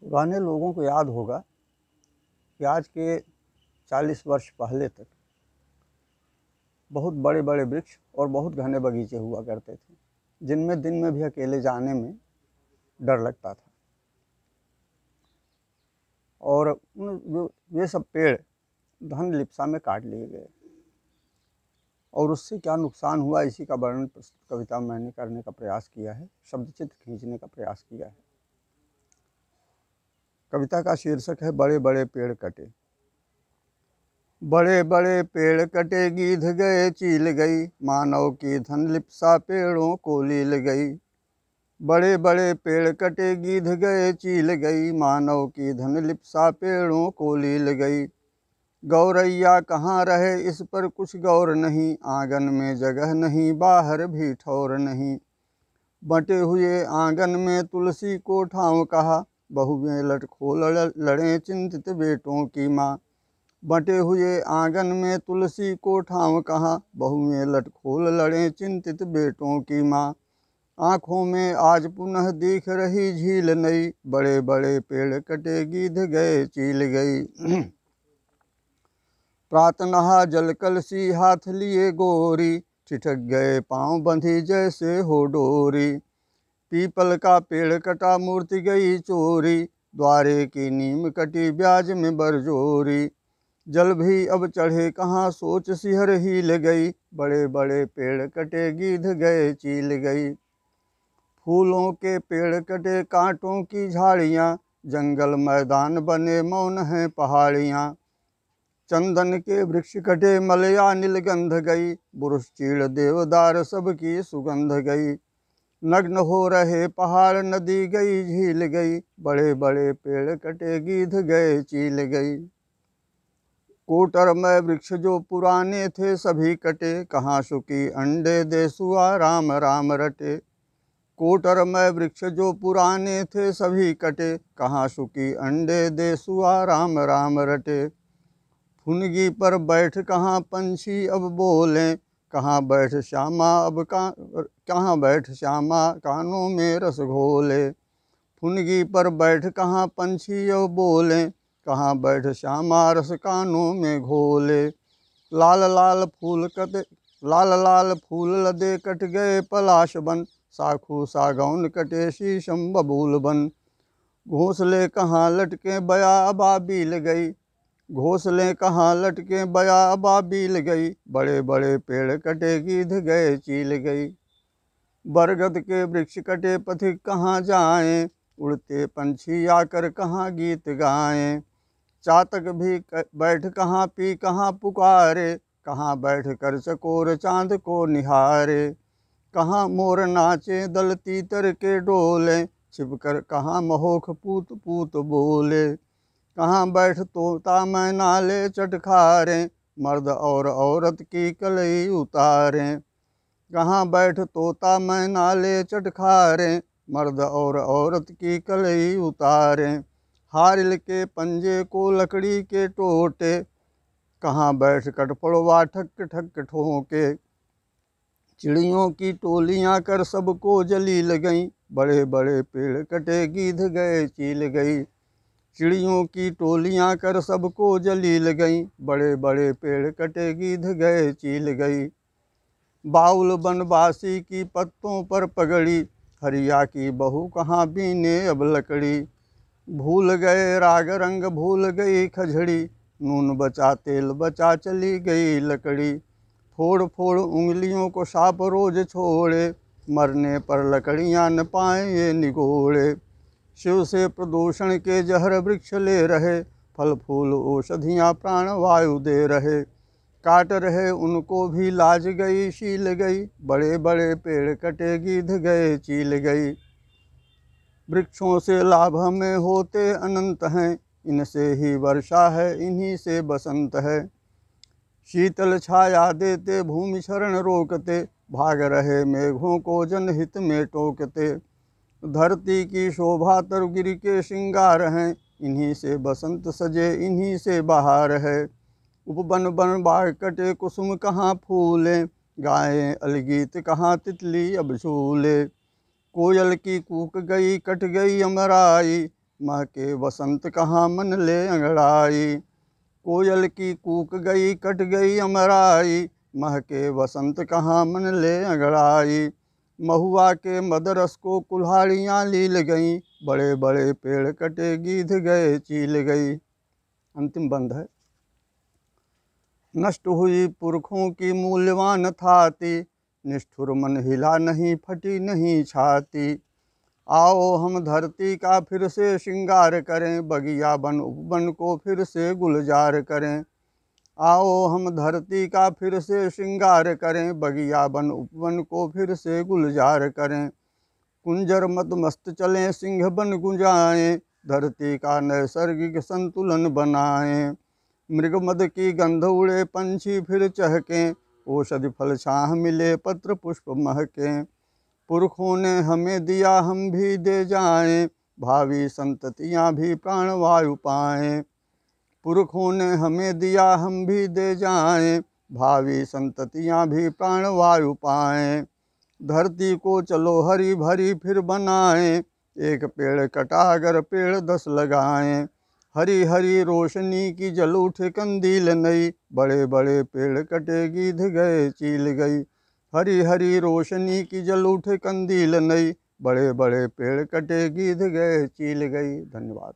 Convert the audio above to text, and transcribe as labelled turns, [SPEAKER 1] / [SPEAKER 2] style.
[SPEAKER 1] पुराने लोगों को याद होगा कि आज के 40 वर्ष पहले तक बहुत बड़े बड़े वृक्ष और बहुत घने बगीचे हुआ करते थे, जिनमें दिन में भी अकेले जाने में डर लगता था। और वे सब पेड़ धन लिप्सा में काट लिए गए और उससे क्या नुकसान हुआ, इसी का वर्णन प्रस्तुत कविता में मैंने करने का प्रयास किया है, शब्द चित्र खींचने का प्रयास किया है। कविता का शीर्षक है बड़े बड़े पेड़ कटे। बड़े बड़े पेड़ कटे, गीध गए चील गई, मानव की धन लिप्सा पेड़ों को लील गई। बड़े बड़े पेड़ कटे, गीध गए चील गई, मानव की धन लिप्सा पेड़ों को लील गई। गौरैया कहाँ रहे इस पर कुछ गौर नहीं, आंगन में जगह नहीं, बाहर भी ठौर नहीं। बंटे हुए आंगन में तुलसी को ठाव कहा, बहुएं लटखोल लड़े चिंतित बेटों की माँ। बंटे हुए आंगन में तुलसी को ठाव कहा, बहुएं लटखोल लड़े चिंतित बेटों की माँ। आँखों में आज पुनः दिख रही झील नई, बड़े बड़े पेड़ कटे, गीध गए चील गई। प्रातः जल कलसी हाथ लिए गोरी, ठिठक गए पाँव बंधी जैसे हो डोरी। पीपल का पेड़ कटा, मूर्ति गई चोरी, द्वारे की नीम कटी, ब्याज में बरजोरी। जल भी अब चढ़े कहाँ, सोच सिहर हील गई, बड़े बड़े पेड़ कटे, गीध गए चील गई। फूलों के पेड़ कटे, कांटों की झाड़ियाँ, जंगल मैदान बने, मौन हैं पहाड़ियाँ। चंदन के वृक्ष कटे, मलया नीलगंध गई, बुरुष चीड़ देवदार सबकी सुगंध गई। नग्न हो रहे पहाड़, नदी गई झील गई, बड़े बड़े पेड़ कटे, गीध गए चील गई। कोटर में वृक्ष जो पुराने थे सभी कटे, कहाँ सुखी अंडे देसुआ राम राम रटे। कोटर में वृक्ष जो पुराने थे सभी कटे, कहाँ सुखी अंडे देसुआ राम राम रटे। फुनगी पर बैठ कहाँ पंछी अब बोलें, कहाँ बैठ श्यामा अब कहाँ बैठ श्यामा कानों में रस घोले। फुनगी पर बैठ कहाँ पंछी अब बोलें, कहाँ बैठ श्यामा रस कानों में घोले। लाल लाल फूल लदे कट गए पलाश बन, साखू सागौन कटे शीशम बबूल बन। घोंसले कहाँ लटके बया अबाबील गई, घोंसले कहाँ लटके बया अबाबील गई, बड़े बड़े पेड़ कटे, गीध गए चील गई। बरगद के वृक्ष कटे, पथिक कहाँ जाएं, उड़ते पंछी आकर कहाँ गीत गाएं। चातक भी बैठ कहाँ पी कहाँ पुकारे, कहाँ बैठ कर चकोर चांद को निहारे। कहाँ मोर नाचे दल तीतर के डोले, छिपकर कहाँ महोख पूत पूत बोले। कहाँ बैठ तोता मैना ले चटखारे, मर्द और औरत की कलई उतारें। कहाँ बैठ तोता मैना ले चटखारे, मर्द और औरत की कलई उतारें। हारिल के पंजे को लकड़ी के टोटे, कहाँ बैठ कटपड़वा ठक ठक ठोके। चिड़ियों की टोलियाँ कर सबको जलील गईं, बड़े बड़े पेड़ कटे, गीध गए चील गई। चिड़ियों की टोलियाँ कर सबको जलील गईं, बड़े बड़े पेड़ कटे, गीध गए चील गई। बाउल बनवासी की पत्तों पर पगड़ी, हरिया की बहू कहाँ बीने अब लकड़ी। भूल गए राग रंग भूल गई खजड़ी, नून बचा तेल बचा चली गई लकड़ी। फोड़ फोड़ उंगलियों को साप रोज छोड़े, मरने पर लकड़ियाँ न पाएं ये निगोड़े। शिव से प्रदूषण के जहर वृक्ष ले रहे, फल फूल औषधियाँ प्राण वायु दे रहे। काट रहे उनको भी लाज गई शील गई, बड़े बड़े पेड़ कटे, गीध गए चील गई। वृक्षों से लाभ हमें होते अनंत हैं, इनसे ही वर्षा है इन्हीं से बसंत है। शीतल छाया देते भूमि क्षरण रोकते, भाग रहे मेघों को जनहित में टोकते। धरती की शोभा तरुगिरी के श्रृंगार हैं, इन्हीं से बसंत सजे इन्हीं से बहार है। उपवन बन बाग कटे, कुसुम कहाँ फूले, गायें अलगीत कहाँ तितली अब झूले। कोयल की कूक गई कट गई अमराई, महके वसंत कहाँ मन ले अंगड़ाई। कोयल की कूक गई कट गई अमराई, महके वसंत कहाँ मन ले अंगड़ाई। महुआ के मदरस को कुल्हाड़ियाँ लील गईं, बड़े बड़े पेड़ कटे गीध गए चील गई। अंतिम बंद है। नष्ट हुई पुरखों की मूल्यवान थाती, निष्ठुर मन हिला नहीं फटी नहीं छाती। आओ हम धरती का फिर से श्रृंगार करें, बगिया बन उपवन को फिर से गुलजार करें। आओ हम धरती का फिर से श्रृंगार करें, बगिया बन उपवन को फिर से गुलजार करें। कुंजर मद मस्त चलें सिंह बन गुंजाएं, धरती का नैसर्गिक संतुलन बनाएं। मृग मद की गंध उड़े पंछी फिर चहकें, औषधि फल छाह मिले पत्र पुष्प महकें। पुरखों ने हमें दिया हम भी दे जाएं, भावी संततियां भी प्राणवायु पाएं। पुरखों ने हमें दिया हम भी दे जाएं, भावी संततियां भी प्राणवायु पाएं। धरती को चलो हरी भरी फिर बनाएं, एक पेड़ कटा अगर पेड़ 10 लगाएं। हरी हरी रोशनी की जल उठे कंदील नई, बड़े बड़े पेड़ कटे गीध गए चील गई। हरी हरी रोशनी की जल उठे कंदील नई, बड़े बड़े पेड़ कटे गीध गए चील गई। धन्यवाद।